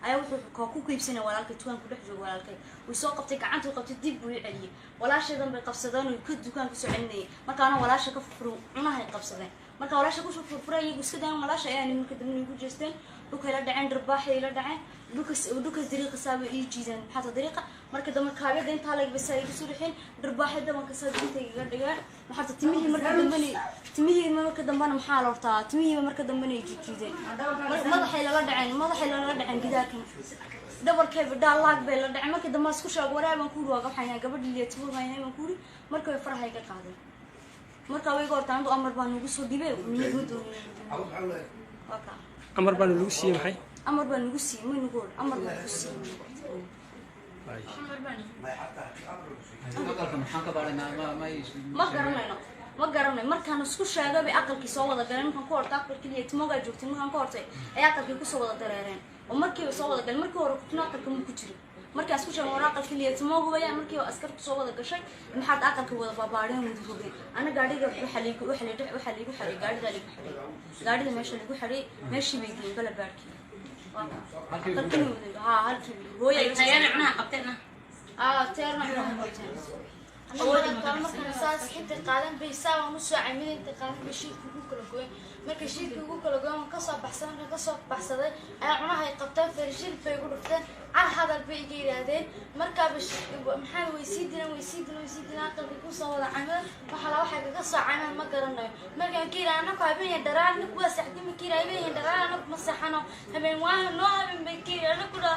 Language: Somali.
ayaa wuxuu ku qiibsanay walaalka tukaan ku dhex joogo walaalkay way soo qabtay gacanta u qabtay dib buu celiyay walaashadan bay qabsadeen oo ka dukaan ku soo celinayay markaana walaasha ka furfuro cunahay qabsadeen marka walaasha ku soo furfuray iyagu iska daan walaasha ayaa nimanka dambe ugu jeesteen dhulka ila dhaceen darbaaxay ila dhaceen dhulka dariiqa saaba ii jiideen xataa dariiqa marka dambe kaabada inta laga basay igu soo dhixin darbaaxay dabanka saadinta iga dhigaan waxa timihii marka dambe maxaa la hortaa timihii marka dambe ay jiideen madaxay la dhaceen gidaarkan dabarkay daalaag bay la dhaceen marka dambe isku shaag waraaban ku ruuga waxaan gabadh leeyahay maayay ma kuuri marka way farahay ka qaadeen marka way goortaan amar baan ugu soo dibay nigu doonay waka amar baan ugu siiyay maxay amar baan ugu siiyay ma nugu amar baan ugu siiyay ma garanayno markaan isku sheegay aqalkii soo wada galeen markaan ku horta aqalkii leeyahay timoga joogtay markaan ku hortay ay aqalkii ku soo wada dareereen oo markii soo wada galeen markii hore ku aqalka ma ku jirin markii isku sheegay war aqalkii leeyahay timoga way markii askartu soo wada gashay maxaad aqalka wada baabaadeen wada rogay ana gaadhiga waxa liigu xaray gaadhiga meesha lagu xaray meeshii bay geeyeen bala baarkii halkii hooyay tayana qabtayna teerna أول مرة نساس أنت قادم بيساوي نص عميل أنت قادم بشيء كوكو لقوي مركز شيء كوكو لقوي كسب بحسن أنا هاي قبتين في الرجال فيقولوا فتن على هذا البيجي هذين مركب محل ويسيدنا أقل بيكون صور عمل وحلا واحد قصة عمل ما قررنا مركب كيرا أنا قابين درال نقوى سحدي كيرا يبين درال أنا مسحنا هم واحد نوع من بكير أنا كلا